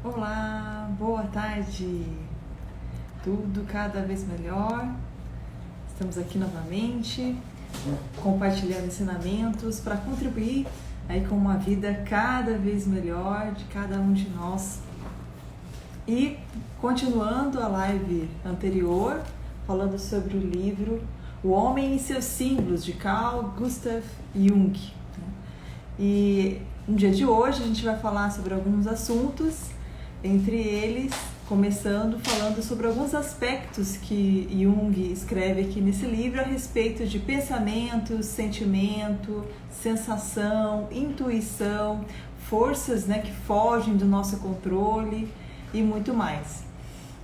Olá, boa tarde. Tudo cada vez melhor. Estamos aqui novamente, compartilhando ensinamentos para contribuir aí com uma vida cada vez melhor de cada um de nós. E continuando a live anterior, falando sobre o livro O Homem e seus Símbolos, de Carl Gustav Jung. E no dia de hoje a gente vai falar sobre alguns assuntos, entre eles, começando falando sobre alguns aspectos que Jung escreve aqui nesse livro a respeito de pensamento, sentimento, sensação, intuição, forças, que fogem do nosso controle e muito mais.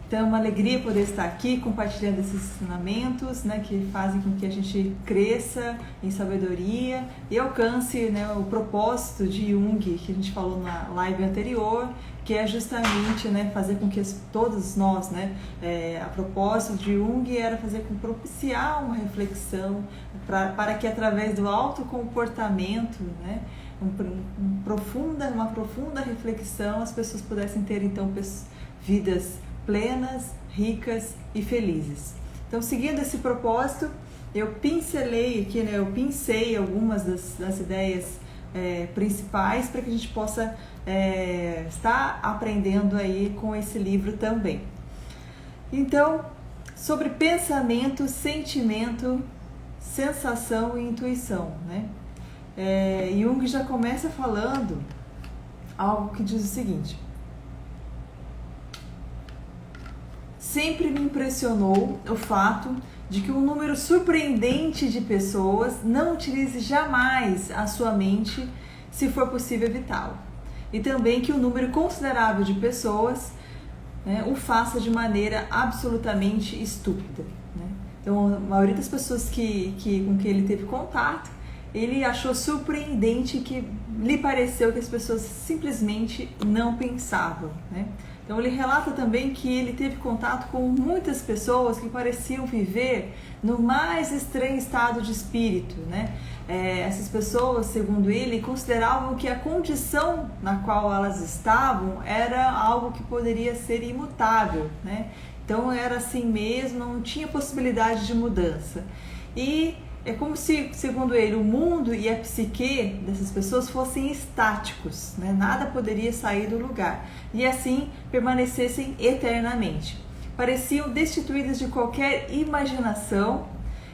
Então é uma alegria poder estar aqui compartilhando esses ensinamentos, que fazem com que a gente cresça em sabedoria e alcance, o propósito de Jung, que a gente falou na live anterior, que é justamente fazer com que todos nós, a propósito de Jung era fazer com propiciar uma reflexão para que através do autocomportamento, uma profunda reflexão, as pessoas pudessem ter então vidas plenas, ricas e felizes. Então, seguindo esse propósito, eu pincelei aqui, eu pincei algumas das ideias principais para que a gente possa estar aprendendo aí com esse livro também. Então, sobre pensamento, sentimento, sensação e intuição, Jung já começa falando algo que diz o seguinte: sempre me impressionou o fato de que um número surpreendente de pessoas não utilize jamais a sua mente se for possível evitá-lo. E também que um número considerável de pessoas o faça de maneira absolutamente estúpida. Então, a maioria das pessoas com que ele teve contato, ele achou surpreendente, que lhe pareceu que as pessoas simplesmente não pensavam. Então ele relata também que ele teve contato com muitas pessoas que pareciam viver no mais estranho estado de espírito, Essas pessoas, segundo ele, consideravam que a condição na qual elas estavam era algo que poderia ser imutável, Então era assim mesmo, não tinha possibilidade de mudança. E é como se, segundo ele, o mundo e a psique dessas pessoas fossem estáticos, Nada poderia sair do lugar e assim permanecessem eternamente. Pareciam destituídas de qualquer imaginação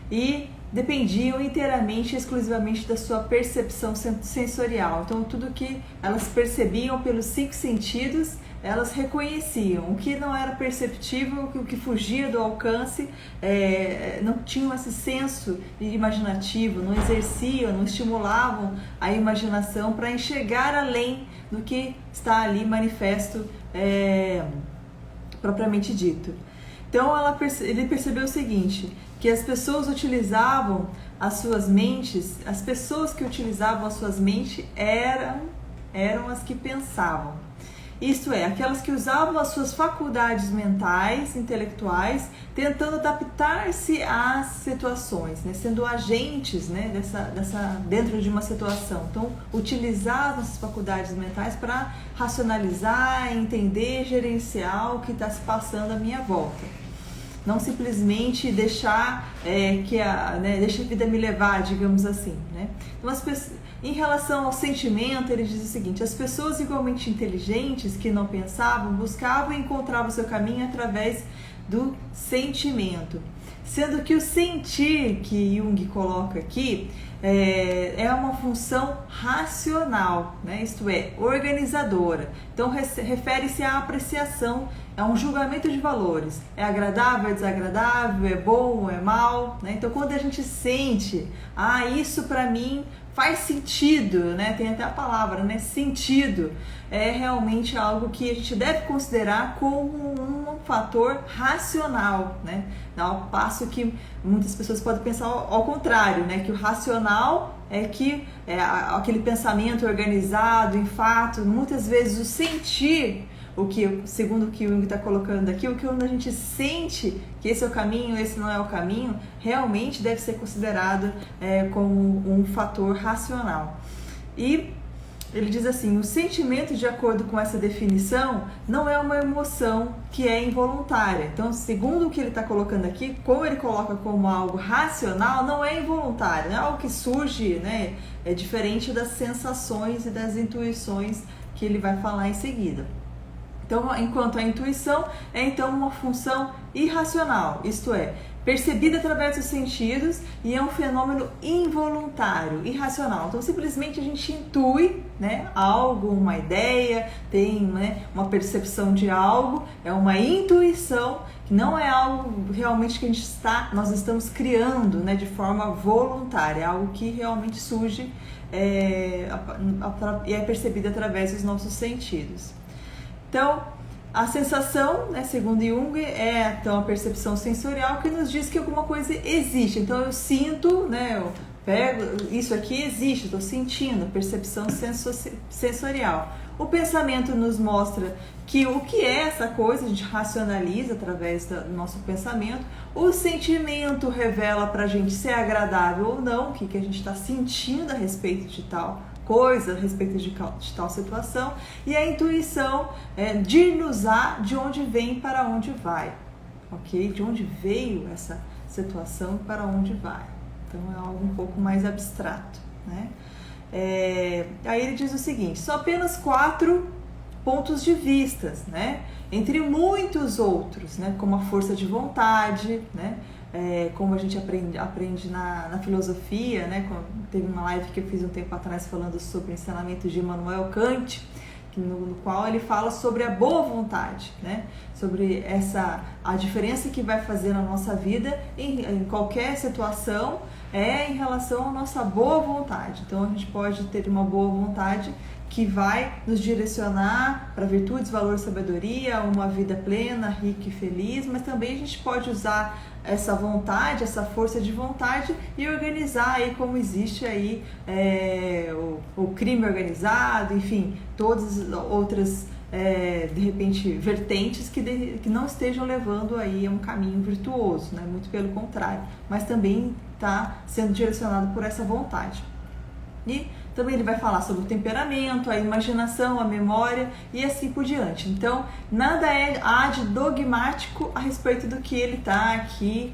e dependiam inteiramente e exclusivamente da sua percepção sensorial. Então, tudo que elas percebiam pelos 5 sentidos, elas reconheciam. O que não era perceptível, o que fugia do alcance, não tinham esse senso imaginativo, não exerciam, não estimulavam a imaginação para enxergar além do que está ali manifesto, propriamente dito. Então ele percebeu o seguinte, que as pessoas utilizavam as suas mentes, as pessoas que utilizavam as suas mentes eram as que pensavam. Isto é, aquelas que usavam as suas faculdades mentais, intelectuais, tentando adaptar-se às situações, sendo agentes dentro de uma situação. Então, utilizavam essas faculdades mentais para racionalizar, entender, gerenciar o que está se passando à minha volta. Não simplesmente deixar deixa a vida me levar, digamos assim. Então, em relação ao sentimento, ele diz o seguinte: as pessoas igualmente inteligentes que não pensavam, buscavam e encontravam o seu caminho através do sentimento. Sendo que o sentir que Jung coloca aqui é uma função racional, isto é, organizadora. Então, refere-se à apreciação, a um julgamento de valores. É agradável, é desagradável, é bom, é mal. Então, quando a gente sente, isso para mim faz sentido, tem até a palavra, sentido, é realmente algo que a gente deve considerar como um fator racional, Ao passo que muitas pessoas podem pensar ao contrário, que o racional é que aquele pensamento organizado, em fato, muitas vezes o sentir, segundo o que o Jung está colocando aqui, quando a gente sente que esse é o caminho, esse não é o caminho, realmente deve ser considerado como um fator racional. E ele diz assim: o sentimento, de acordo com essa definição, não é uma emoção que é involuntária. Então, segundo o que ele está colocando aqui, como ele coloca como algo racional, não é involuntário, não é algo que surge, né? É diferente das sensações e das intuições que ele vai falar em seguida. Então, enquanto a intuição é então uma função irracional, isto é, percebida através dos sentidos, e é um fenômeno involuntário, irracional. Então, simplesmente a gente intui, né, algo, uma ideia, tem, né, uma percepção de algo, é uma intuição, que não é algo realmente que nós estamos criando, né, de forma voluntária, é algo que realmente surge e é percebido através dos nossos sentidos. Então, a sensação, né, segundo Jung, é então a percepção sensorial que nos diz que alguma coisa existe. Então, eu sinto, né, eu pego, isso aqui existe, estou sentindo, percepção sensorial. O pensamento nos mostra que o que é essa coisa, a gente racionaliza através do nosso pensamento. O sentimento revela para a gente se é agradável ou não, o que a gente está sentindo a respeito de tal coisa, a respeito de tal situação, e a intuição dir-nos-á de onde vem e para onde vai, ok? De onde veio essa situação e para onde vai. Então é algo um pouco mais abstrato, né? Aí ele diz o seguinte: são apenas 4 pontos de vista, né? Entre muitos outros, né? Como a força de vontade, né? Como a gente aprende na filosofia, né? Teve uma live que eu fiz um tempo atrás falando sobre o ensinamento de Immanuel Kant, no qual ele fala sobre a boa vontade, né? Sobre a diferença que vai fazer na nossa vida em qualquer situação em relação à nossa boa vontade. Então a gente pode ter uma boa vontade que vai nos direcionar para virtudes, valor, sabedoria, uma vida plena, rica e feliz, mas também a gente pode usar essa vontade, essa força de vontade e organizar aí como existe aí o crime organizado, enfim, todas as outras de repente vertentes que não estejam levando aí a um caminho virtuoso, né? Muito pelo contrário, mas também está sendo direcionado por essa vontade. E também ele vai falar sobre o temperamento, a imaginação, a memória e assim por diante. Então, nada há de dogmático a respeito do que ele está aqui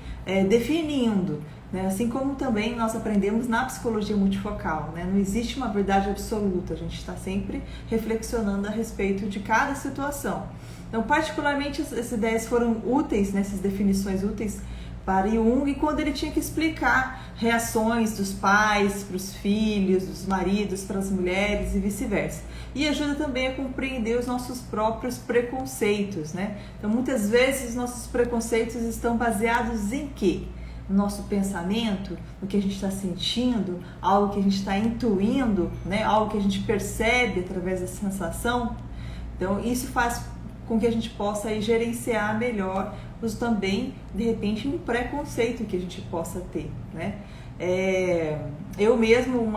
definindo, né? Assim como também nós aprendemos na psicologia multifocal, né? Não existe uma verdade absoluta, a gente está sempre reflexionando a respeito de cada situação. Então, particularmente, essas ideias foram úteis, né? Essas definições úteis para Jung, quando ele tinha que explicar reações dos pais para os filhos, dos maridos para as mulheres e vice-versa. E ajuda também a compreender os nossos próprios preconceitos, né? Então, muitas vezes, os nossos preconceitos estão baseados em quê? No nosso pensamento, no que a gente está sentindo, algo que a gente está intuindo, né? Algo que a gente percebe através da sensação. Então, isso faz com que a gente possa aí gerenciar melhor também, de repente, um preconceito que a gente possa ter, né? Eu mesmo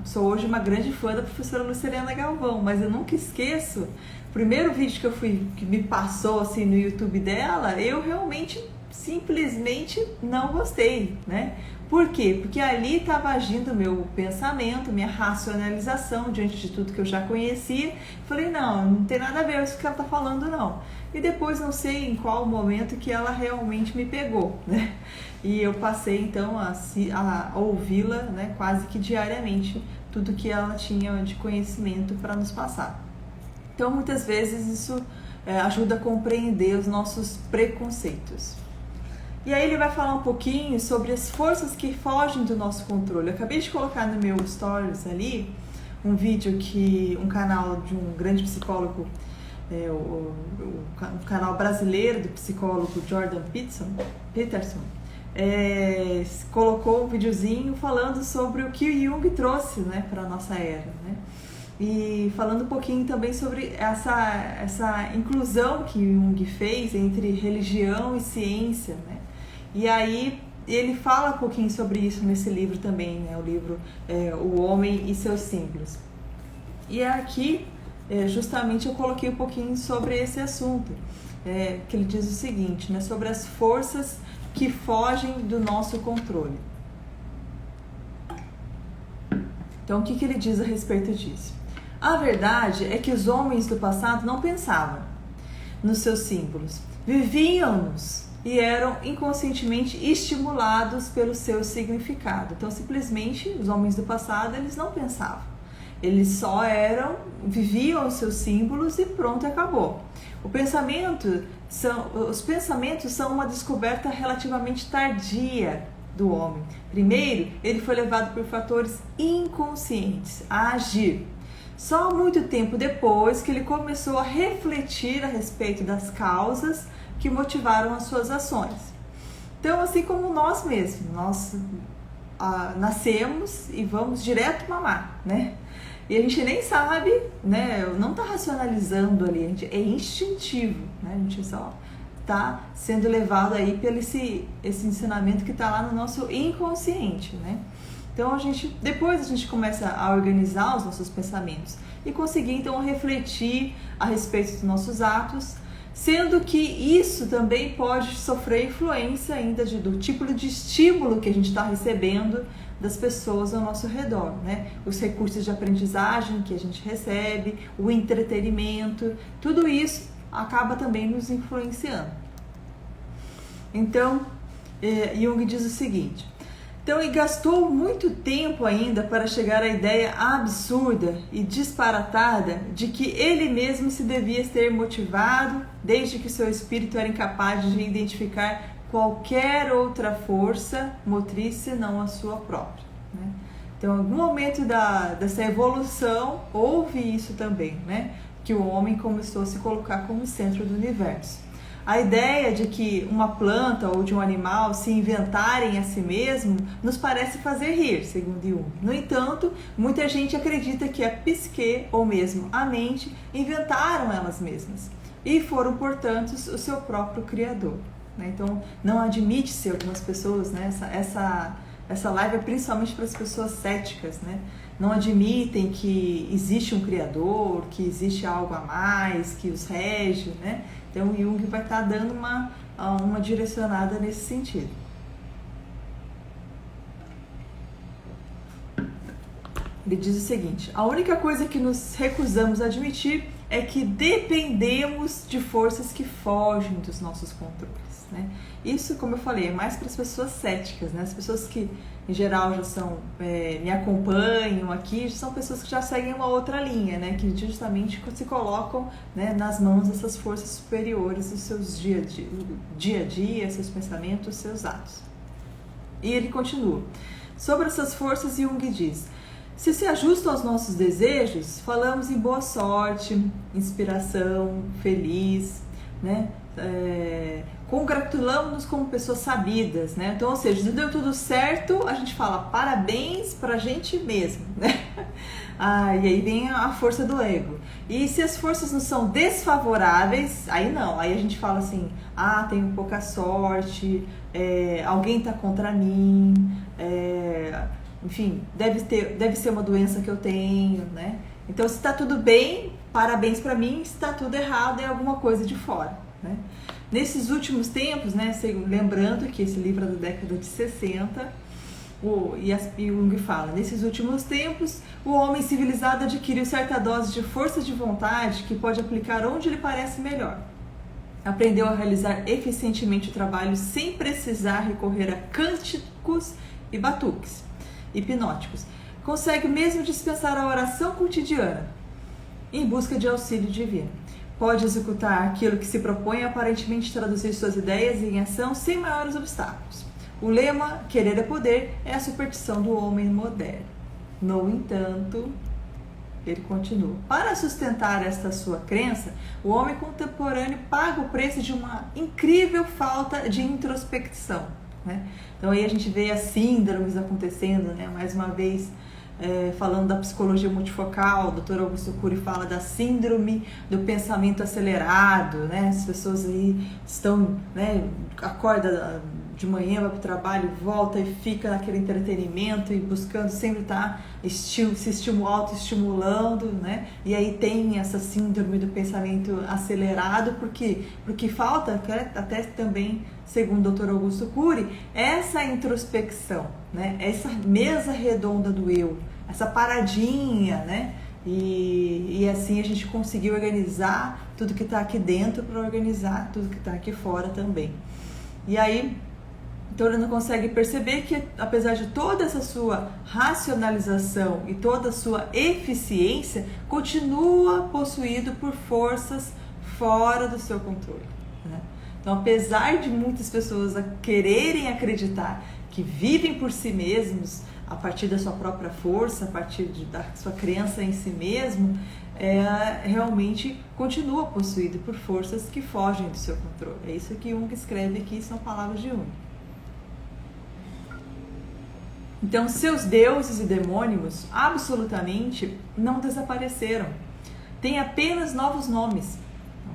sou hoje uma grande fã da professora Lucilena Galvão, mas eu nunca esqueço, o primeiro vídeo que me passou assim no YouTube dela, eu realmente simplesmente não gostei, né? Por quê? Porque ali estava agindo o meu pensamento, minha racionalização diante de tudo que eu já conhecia. Falei, não tem nada a ver com isso que ela está falando, não. E depois não sei em qual momento que ela realmente me pegou, né? E eu passei então a ouvi-la, né, quase que diariamente, tudo que ela tinha de conhecimento para nos passar. Então muitas vezes isso ajuda a compreender os nossos preconceitos. E aí ele vai falar um pouquinho sobre as forças que fogem do nosso controle. Eu acabei de colocar no meu stories ali um vídeo um canal de um grande psicólogo, o canal brasileiro do psicólogo Jordan Peterson, colocou um videozinho falando sobre o que Jung trouxe, né, para a nossa era, né? E falando um pouquinho também sobre essa inclusão que Jung fez entre religião e ciência, né? E aí ele fala um pouquinho sobre isso nesse livro também, né? O livro O Homem e Seus Símbolos. E aqui, justamente, eu coloquei um pouquinho sobre esse assunto, que ele diz o seguinte, né? Sobre as forças que fogem do nosso controle. Então, o que ele diz a respeito disso? A verdade é que os homens do passado não pensavam nos seus símbolos, viviam-nos e eram inconscientemente estimulados pelo seu significado. Então, simplesmente, os homens do passado, eles não pensavam. Eles só viviam os seus símbolos e pronto, acabou. Os pensamentos são uma descoberta relativamente tardia do homem. Primeiro, ele foi levado por fatores inconscientes a agir. Só muito tempo depois que ele começou a refletir a respeito das causas que motivaram as suas ações. Então, assim como nós mesmos, nós nascemos e vamos direto mamar, né? E a gente nem sabe, né? Não está racionalizando ali, é instintivo, né? A gente só está sendo levado aí pelo esse ensinamento que está lá no nosso inconsciente, né? Então depois a gente começa a organizar os nossos pensamentos e conseguir então refletir a respeito dos nossos atos, sendo que isso também pode sofrer influência ainda do tipo de estímulo que a gente está recebendo das pessoas ao nosso redor, né? Os recursos de aprendizagem que a gente recebe, o entretenimento, tudo isso acaba também nos influenciando. Então, Jung diz o seguinte: então, ele gastou muito tempo ainda para chegar à ideia absurda e disparatada de que ele mesmo se devia ter motivado desde que seu espírito era incapaz de identificar qualquer outra força motriz senão a sua própria, né? Então, em algum momento dessa evolução, houve isso também, né? Que o homem começou a se colocar como centro do universo. A ideia de que uma planta ou de um animal se inventarem a si mesmo nos parece fazer rir, segundo Jung. No entanto, muita gente acredita que a psique ou mesmo a mente inventaram elas mesmas e foram, portanto, o seu próprio criador, né? Então, não admite-se algumas pessoas, né? Essa live é principalmente para as pessoas céticas, né? Não admitem que existe um criador, que existe algo a mais, que os rege, né? Então, Jung vai estar dando uma direcionada nesse sentido. Ele diz o seguinte: a única coisa que nos recusamos a admitir é que dependemos de forças que fogem dos nossos controles, né? Isso, como eu falei, é mais para as pessoas céticas, né? As pessoas que, em geral, já são, me acompanham aqui, são pessoas que já seguem uma outra linha, né? Que justamente se colocam, né, nas mãos dessas forças superiores dos seus dia a dia, seus pensamentos, seus atos. E ele continua: sobre essas forças, Jung diz: se ajustam aos nossos desejos, falamos em boa sorte, inspiração, feliz, né? Congratulamos-nos como pessoas sabidas, né? Então, ou seja, se deu tudo certo, a gente fala parabéns pra gente mesmo, né? E aí vem a força do ego. E se as forças nos são desfavoráveis, aí não, aí a gente fala assim: tenho pouca sorte, alguém tá contra mim, enfim, deve ser uma doença que eu tenho, né? Então, se tá tudo bem, parabéns pra mim; se tá tudo errado, é alguma coisa de fora, né? Nesses últimos tempos, né, lembrando que esse livro é da década de 60, Jung fala: nesses últimos tempos, o homem civilizado adquiriu certa dose de força de vontade que pode aplicar onde lhe parece melhor. Aprendeu a realizar eficientemente o trabalho sem precisar recorrer a cânticos e batuques hipnóticos. Consegue mesmo dispensar a oração cotidiana em busca de auxílio divino. Pode executar aquilo que se propõe, aparentemente traduzir suas ideias em ação sem maiores obstáculos. O lema "querer é poder" é a superstição do homem moderno. No entanto, ele continua: para sustentar esta sua crença, o homem contemporâneo paga o preço de uma incrível falta de introspecção, né? Então aí a gente vê as síndromes acontecendo, né? Mais uma vez, falando da psicologia multifocal, o Dr. Augusto Cury fala da síndrome do pensamento acelerado, né? As pessoas aí estão, né, acorda de manhã, vai para o trabalho, volta e fica naquele entretenimento e buscando sempre estar se autoestimulando, né? E aí tem essa síndrome do pensamento acelerado, porque falta, até também, segundo o Dr. Augusto Cury, essa introspecção, né? Essa mesa redonda do eu, essa paradinha, né? E assim a gente conseguiu organizar tudo que está aqui dentro para organizar tudo que está aqui fora também. E aí, então ele não consegue perceber que, apesar de toda essa sua racionalização e toda a sua eficiência, continua possuído por forças fora do seu controle, né? Então, apesar de muitas pessoas quererem acreditar que vivem por si mesmos, a partir da sua própria força, a partir da sua crença em si mesmo, realmente continua possuído por forças que fogem do seu controle. É isso que Jung escreve aqui, são palavras de Jung. Então, seus deuses e demônios absolutamente não desapareceram. Têm apenas novos nomes,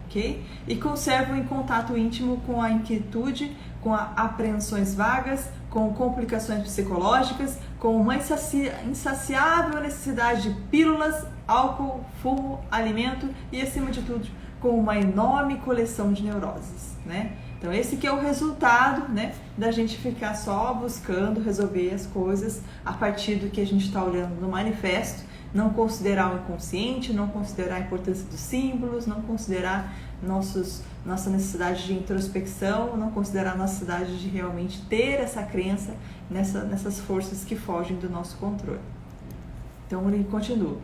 ok? E conservam em contato íntimo com a inquietude, com apreensões vagas, com complicações psicológicas, com uma insaciável necessidade de pílulas, álcool, fumo, alimento e, acima de tudo, com uma enorme coleção de neuroses, né? Então esse que é o resultado, né, da gente ficar só buscando resolver as coisas a partir do que a gente está olhando no manifesto, não considerar o inconsciente, não considerar a importância dos símbolos, não considerar nossa necessidade de introspecção, não considerar a necessidade de realmente ter essa crença nessas forças que fogem do nosso controle. Então ele continua.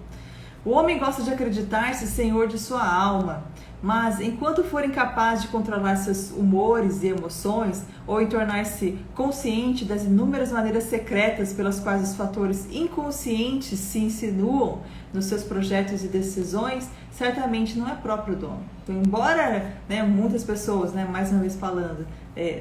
O homem gosta de acreditar-se senhor de sua alma, mas enquanto for incapaz de controlar seus humores e emoções, ou em tornar-se consciente das inúmeras maneiras secretas pelas quais os fatores inconscientes se insinuam nos seus projetos e decisões, certamente não é próprio dono. Então, embora, né, muitas pessoas, né, mais uma vez falando,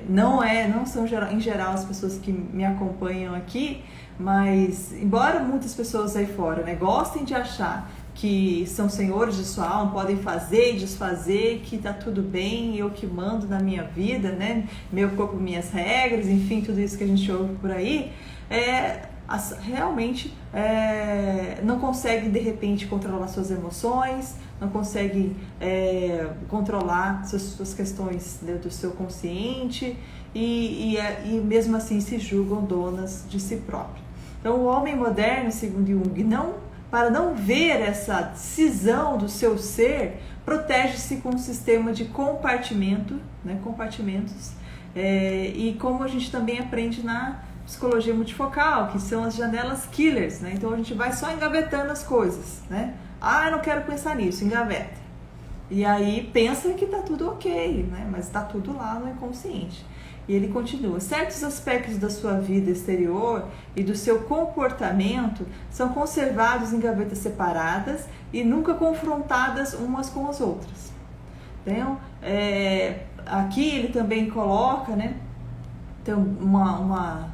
não são em geral as pessoas que me acompanham aqui, mas embora muitas pessoas aí fora, né, gostem de achar que são senhores de sua alma, podem fazer e desfazer, que tá tudo bem, eu que mando na minha vida, né? Meu corpo, minhas regras, enfim, tudo isso que a gente ouve por aí, realmente não consegue de repente controlar suas emoções, não consegue controlar suas questões, né, do seu consciente e mesmo assim se julgam donas de si próprio. Então o homem moderno, segundo Jung, para não ver essa cisão do seu ser, protege-se com um sistema de compartimentos, e como a gente também aprende na psicologia multifocal, que são as janelas killers, né? Então a gente vai só engavetando as coisas, né? Eu não quero pensar nisso, engaveta. E aí pensa que tá tudo ok, né? Mas tá tudo lá no inconsciente. E ele continua, certos aspectos da sua vida exterior e do seu comportamento são conservados em gavetas separadas e nunca confrontadas umas com as outras. Então, aqui ele também coloca, né, então, uma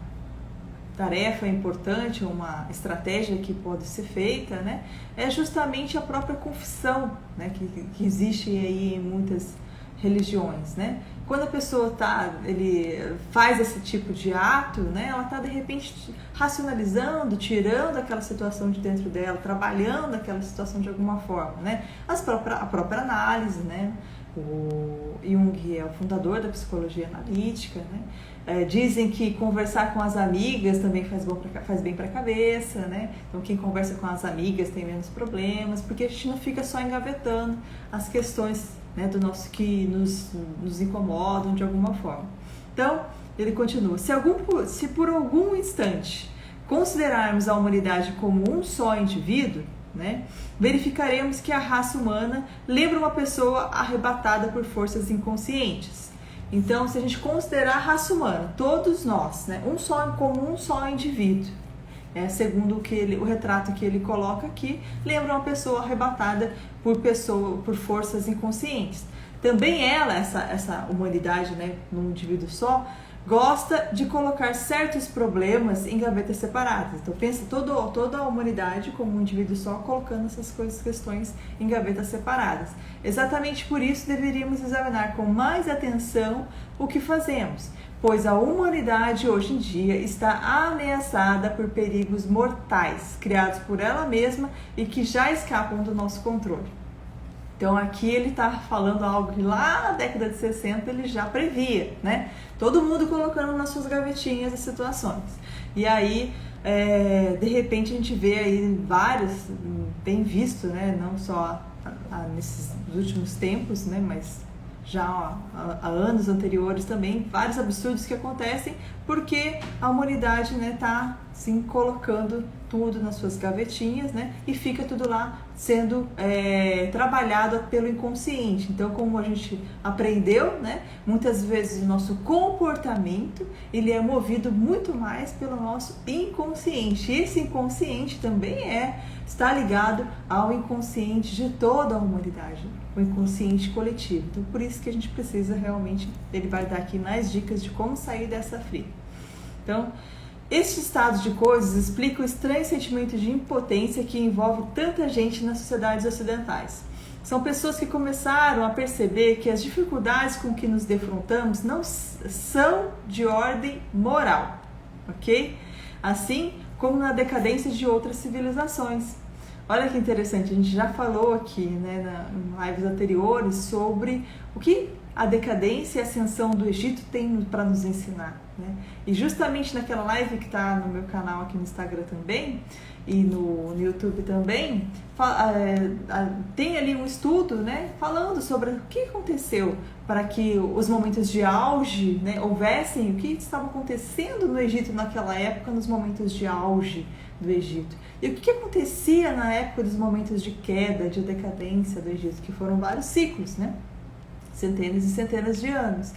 tarefa importante, uma estratégia que pode ser feita, né, é justamente a própria confissão, né, que existe aí em muitas religiões, né? Quando a pessoa ele faz esse tipo de ato, né, ela está de repente racionalizando, tirando aquela situação de dentro dela, trabalhando aquela situação de alguma forma, né? A própria análise, né? O Jung é o fundador da psicologia analítica, né? Dizem que conversar com as amigas também faz bem para a cabeça, né? Então quem conversa com as amigas tem menos problemas, porque a gente não fica só engavetando as questões, né, do nosso que nos incomodam de alguma forma. Então, ele continua, se por algum instante considerarmos a humanidade como um só indivíduo, né, verificaremos que a raça humana lembra uma pessoa arrebatada por forças inconscientes. Então, se a gente considerar a raça humana, todos nós, né, como um só indivíduo, segundo o retrato que ele coloca aqui, lembra uma pessoa arrebatada por forças inconscientes. Também essa humanidade, né, num indivíduo só, gosta de colocar certos problemas em gavetas separadas. Então pensa toda a humanidade como um indivíduo só, colocando essas questões em gavetas separadas. Exatamente por isso deveríamos examinar com mais atenção o que fazemos, pois a humanidade hoje em dia está ameaçada por perigos mortais, criados por ela mesma e que já escapam do nosso controle. Então aqui ele está falando algo que lá na década de 60 ele já previa, né? Todo mundo colocando nas suas gavetinhas as situações. E aí de repente a gente vê aí vários, bem visto, né? Não só nesses últimos tempos, né? Mas já há anos anteriores também, vários absurdos que acontecem porque a humanidade, né, tá assim, colocando tudo nas suas gavetinhas, né, e fica tudo lá sendo trabalhado pelo inconsciente. Então, como a gente aprendeu, né, muitas vezes o nosso comportamento ele é movido muito mais pelo nosso inconsciente. E esse inconsciente também está ligado ao inconsciente de toda a humanidade, o inconsciente coletivo. Então, por isso que a gente precisa realmente, ele vai dar aqui mais dicas de como sair dessa fria. Então, este estado de coisas explica o estranho sentimento de impotência que envolve tanta gente nas sociedades ocidentais. São pessoas que começaram a perceber que as dificuldades com que nos defrontamos não são de ordem moral, ok? Assim como na decadência de outras civilizações. Olha que interessante, a gente já falou aqui, né, em lives anteriores sobre o que a decadência e a ascensão do Egito tem para nos ensinar, né? E justamente naquela live que está no meu canal aqui no Instagram também e no YouTube também, tem ali um estudo, né, falando sobre o que aconteceu para que os momentos de auge, né, houvessem, o que estava acontecendo no Egito naquela época, nos momentos de auge do Egito. E o que acontecia na época dos momentos de queda, de decadência do Egito, que foram vários ciclos, né? Centenas e centenas de anos.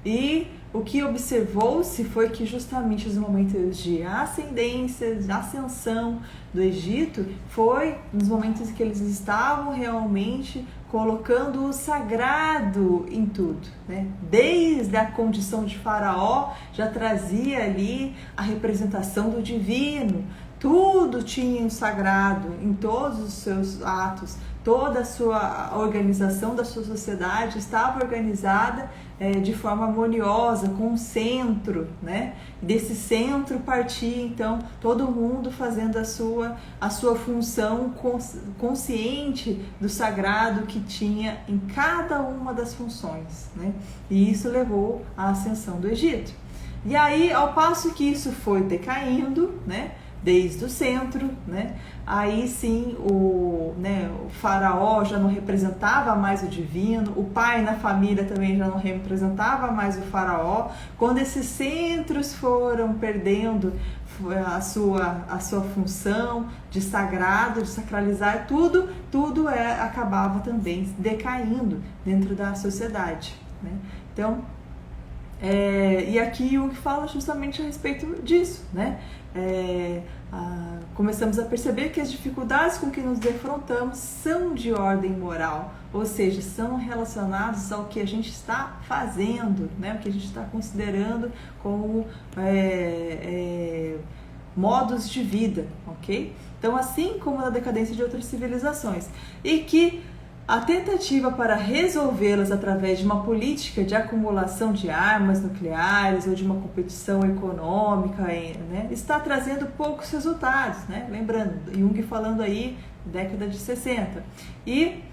E o que observou-se foi que justamente os momentos de ascendência, de ascensão do Egito, foi nos momentos em que eles estavam realmente colocando o sagrado em tudo, né? Desde a condição de faraó, já trazia ali a representação do divino. Tudo tinha um sagrado em todos os seus atos, toda a sua organização da sua sociedade estava organizada de forma harmoniosa, com um centro, né? Desse centro partia então todo mundo fazendo a sua função consciente do sagrado que tinha em cada uma das funções, né? E isso levou à ascensão do Egito. E aí, ao passo que isso foi decaindo, né, desde o centro, né, aí sim o faraó já não representava mais o divino, o pai na família também já não representava mais o faraó. Quando esses centros foram perdendo a sua função de sagrado, de sacralizar, tudo acabava também decaindo dentro da sociedade, né? Então, e aqui o que fala justamente a respeito disso, né? Começamos a perceber que as dificuldades com que nos defrontamos são de ordem moral, ou seja, são relacionadas ao que a gente está fazendo, né? O que a gente está considerando como modos de vida, ok? Então, assim como na decadência de outras civilizações, e que a tentativa para resolvê-las através de uma política de acumulação de armas nucleares ou de uma competição econômica, né, está trazendo poucos resultados, né? Lembrando, Jung falando aí, década de 60. E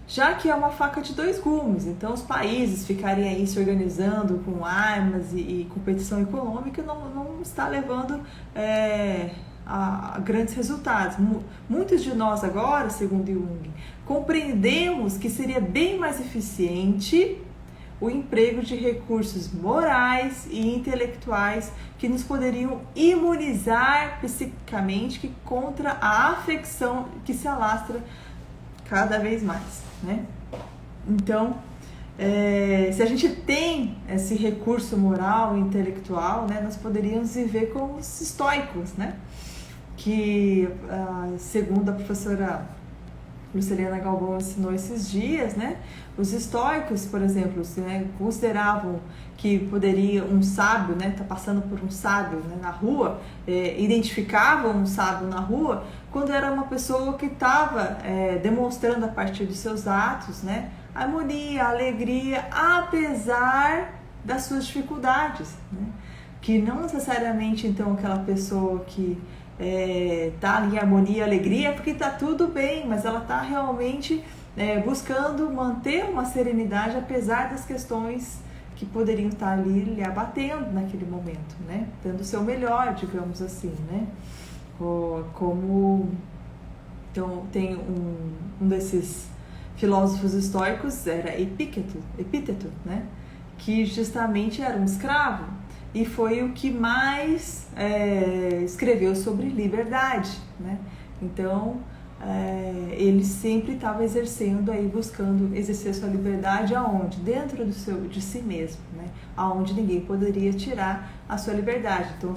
já que é uma faca de dois gumes, então os países ficarem aí se organizando com armas e competição econômica não está levando a grandes resultados. Muitos de nós agora, segundo Jung, compreendemos que seria bem mais eficiente o emprego de recursos morais e intelectuais que nos poderiam imunizar psiquicamente contra a afecção que se alastra cada vez mais, né? Então, se a gente tem esse recurso moral e intelectual, né, nós poderíamos viver como os estoicos, né? Que, segundo a professora Luciliana Galvão ensinou esses dias, né? Os estoicos, por exemplo, né, consideravam que poderia um sábio, né, tá passando por um sábio, né, na rua, identificavam um sábio na rua quando era uma pessoa que estava demonstrando a partir dos seus atos, né, harmonia, alegria, apesar das suas dificuldades, né? Que não necessariamente então aquela pessoa que tá ali em harmonia e alegria porque tá tudo bem, mas ela tá realmente buscando manter uma serenidade apesar das questões que poderiam estar ali lhe abatendo naquele momento, né? Dando o seu melhor, digamos assim, né? Como então tem um desses filósofos estoicos, era Epíteto, né? Que justamente era um escravo e foi o que mais escreveu sobre liberdade, né? Então ele sempre estava exercendo aí, buscando exercer sua liberdade aonde? Dentro de si mesmo, né? Aonde ninguém poderia tirar a sua liberdade. Então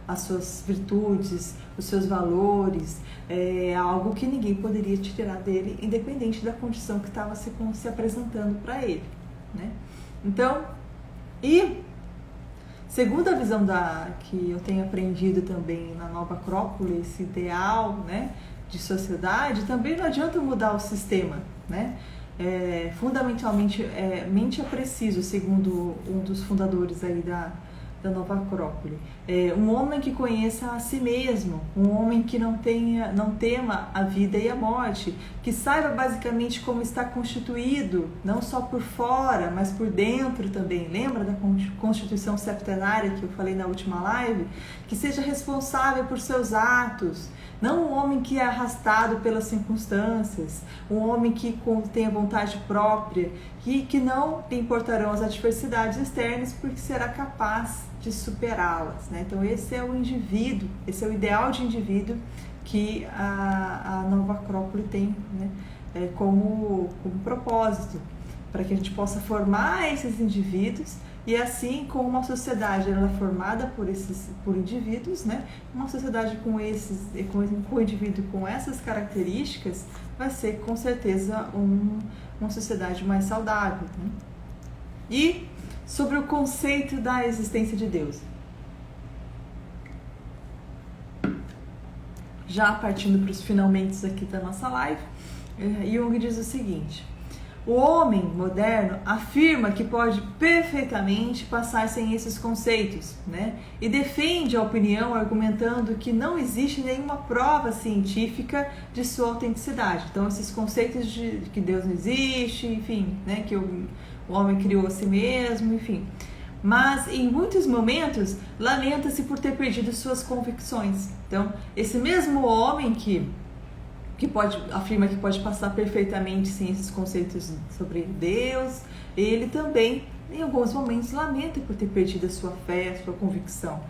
as suas virtudes, os seus valores, algo que ninguém poderia tirar dele, independente da condição que estava se apresentando para ele, né? Então, e segundo a visão que eu tenho aprendido também na Nova Acrópole, esse ideal, né, de sociedade, também não adianta mudar o sistema, né? Fundamentalmente, mente é preciso, segundo um dos fundadores aí da Nova Acrópole. Um homem que conheça a si mesmo, um homem que não tema a vida e a morte, que saiba basicamente como está constituído, não só por fora, mas por dentro também. Lembra da Constituição Septenária que eu falei na última live? Que seja responsável por seus atos, não um homem que é arrastado pelas circunstâncias, um homem que tenha vontade própria, que não lhe importarão as adversidades externas, porque será capaz de superá-las, né? Então esse é o indivíduo, esse é o ideal de indivíduo que a Nova Acrópole tem, né? Como propósito, para que a gente possa formar esses indivíduos. E assim, como uma sociedade ela é formada por indivíduos, né? Uma sociedade com um indivíduo com essas características vai ser com certeza uma sociedade mais saudável, né? E sobre o conceito da existência de Deus. Já partindo para os finalmente aqui da nossa live, Jung diz o seguinte: o homem moderno afirma que pode perfeitamente passar sem esses conceitos, né? E defende a opinião argumentando que não existe nenhuma prova científica de sua autenticidade. Então, esses conceitos de que Deus não existe, enfim, né? Que o homem criou a si mesmo, enfim. Mas, em muitos momentos, lamenta-se por ter perdido suas convicções. Então, esse mesmo homem que afirma que pode passar perfeitamente sem esses conceitos sobre Deus, ele também, em alguns momentos, lamenta por ter perdido a sua fé, a sua convicção.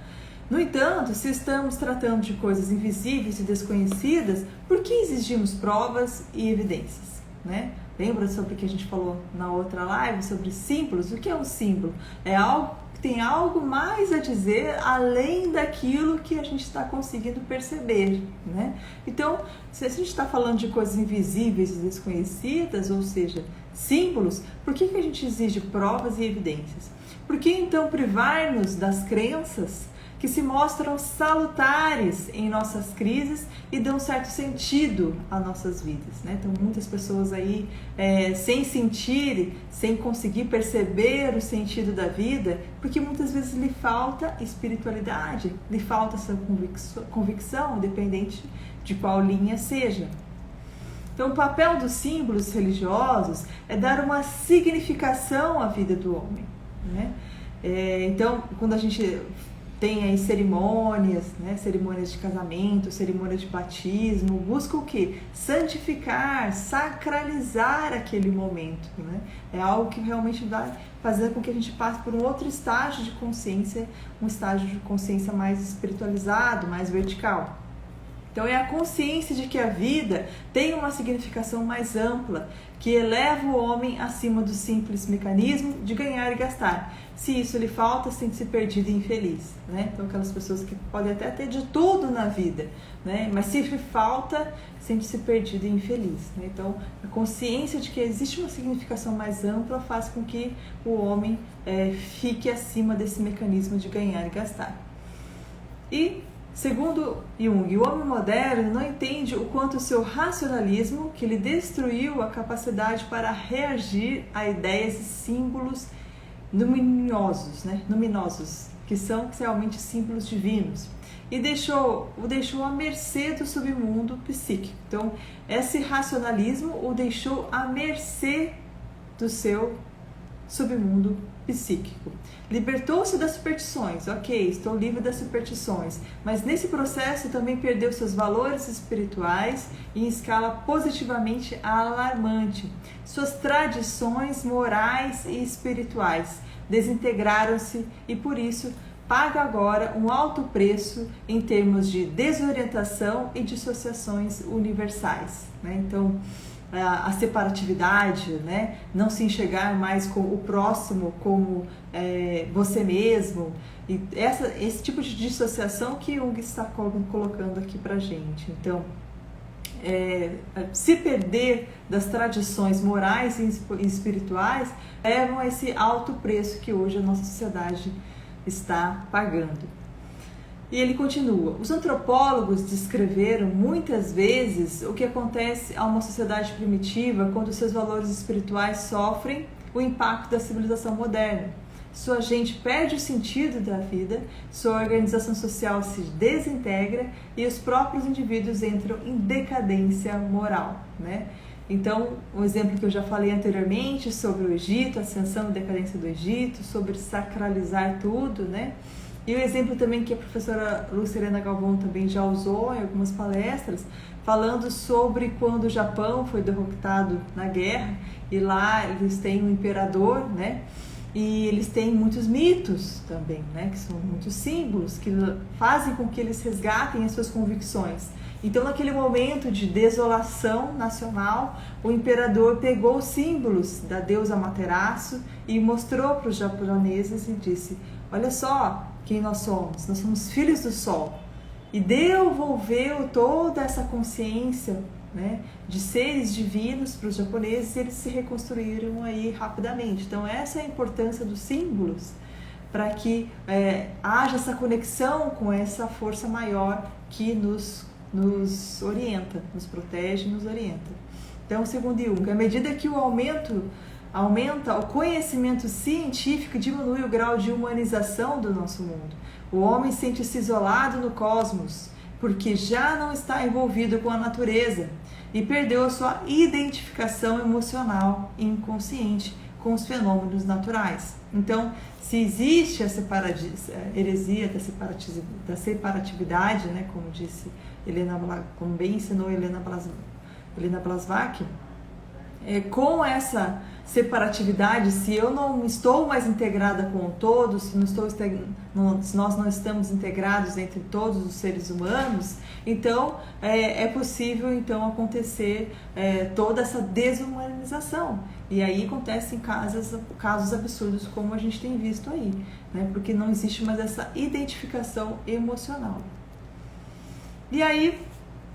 No entanto, se estamos tratando de coisas invisíveis e desconhecidas, por que exigimos provas e evidências, né? Lembra sobre o que a gente falou na outra live, sobre símbolos? O que é um símbolo? É algo que tem algo mais a dizer além daquilo que a gente está conseguindo perceber, né? Então, se a gente está falando de coisas invisíveis e desconhecidas, ou seja, símbolos, por que a gente exige provas e evidências? Por que então privar-nos das crenças que se mostram salutares em nossas crises e dão certo sentido às nossas vidas, né? Então, muitas pessoas aí sem sentir, sem conseguir perceber o sentido da vida, porque muitas vezes lhe falta espiritualidade, lhe falta essa convicção, independente de qual linha seja. Então, o papel dos símbolos religiosos é dar uma significação à vida do homem, né? Então, quando a gente tem aí cerimônias, né? Cerimônias de casamento, cerimônias de batismo, busca o quê? Santificar, sacralizar aquele momento, né? É algo que realmente vai fazer com que a gente passe por um outro estágio de consciência, um estágio de consciência mais espiritualizado, mais vertical. Então é a consciência de que a vida tem uma significação mais ampla, que eleva o homem acima do simples mecanismo de ganhar e gastar. Se isso lhe falta, sente-se perdido e infeliz, né? Então aquelas pessoas que podem até ter de tudo na vida, né? Mas se lhe falta, sente-se perdido e infeliz, né? Então a consciência de que existe uma significação mais ampla faz com que o homem fique acima desse mecanismo de ganhar e gastar. E segundo Jung, o homem moderno não entende o quanto o seu racionalismo, que lhe destruiu a capacidade para reagir a ideias e símbolos luminosos, né? Luminosos, que são realmente símbolos divinos, e o deixou à mercê do submundo psíquico. Então, esse racionalismo o deixou à mercê do seu submundo psíquico. Libertou-se das superstições, ok, estou livre das superstições, mas nesse processo também perdeu seus valores espirituais em escala positivamente alarmante. Suas tradições morais e espirituais desintegraram-se e por isso paga agora um alto preço em termos de desorientação e dissociações universais, né? Então, a separatividade, né? Não se enxergar mais com o próximo como você mesmo, e esse tipo de dissociação que Jung está colocando aqui pra gente. Então, se perder das tradições morais e espirituais levam a esse alto preço que hoje a nossa sociedade está pagando. E ele continua: os antropólogos descreveram muitas vezes o que acontece a uma sociedade primitiva quando seus valores espirituais sofrem o impacto da civilização moderna. Sua gente perde o sentido da vida, sua organização social se desintegra e os próprios indivíduos entram em decadência moral, né? Então, o exemplo que eu já falei anteriormente sobre o Egito, a ascensão e decadência do Egito, sobre sacralizar tudo, né? E o exemplo também que a professora Lucilena Galvão também já usou em algumas palestras, falando sobre quando o Japão foi derrotado na guerra e lá eles têm um imperador, né? E eles têm muitos mitos também, né? Que são muitos símbolos que fazem com que eles resgatem as suas convicções. Então, naquele momento de desolação nacional, o imperador pegou os símbolos da deusa Amaterasu e mostrou para os japoneses e disse: olha só quem nós somos filhos do sol. E devolveu toda essa consciência, né, de seres divinos para os japoneses, e eles se reconstruíram aí rapidamente. Então, essa é a importância dos símbolos, para que haja essa conexão com essa força maior que nos orienta, nos protege e nos orienta. Então, segundo Jung, à medida que aumenta o conhecimento científico e diminui o grau de humanização do nosso mundo, o homem sente-se isolado no cosmos, porque já não está envolvido com a natureza e perdeu a sua identificação emocional e inconsciente com os fenômenos naturais. Então, se existe a heresia da separatividade, né, como disse como bem ensinou Helena Blavatsky, com essa separatividade, se eu não estou mais integrada com o todo, se nós não estamos integrados entre todos os seres humanos, então é possível então acontecer toda essa desumanização. E aí acontecem casos absurdos como a gente tem visto aí, né? Porque não existe mais essa identificação emocional. E aí,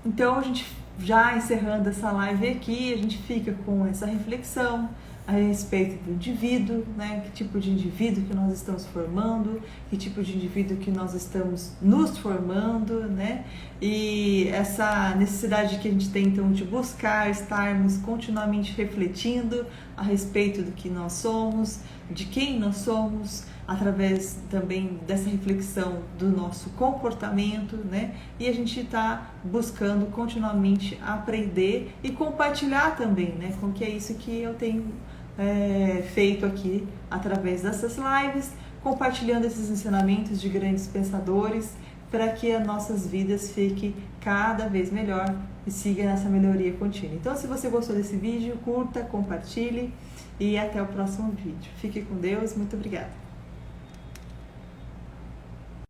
então a gente já encerrando essa live aqui, a gente fica com essa reflexão a respeito do indivíduo, né? Que tipo de indivíduo que nós estamos formando, que tipo de indivíduo que nós estamos nos formando, né? E essa necessidade que a gente tem então de buscar estarmos continuamente refletindo a respeito do que nós somos, de quem nós somos, através também dessa reflexão do nosso comportamento, né? E a gente está buscando continuamente aprender e compartilhar também, né? Com que é isso que eu tenho feito aqui através dessas lives, compartilhando esses ensinamentos de grandes pensadores para que as nossas vidas fiquem cada vez melhor e siga nessa melhoria contínua. Então, se você gostou desse vídeo, curta, compartilhe e até o próximo vídeo. Fique com Deus, muito obrigada.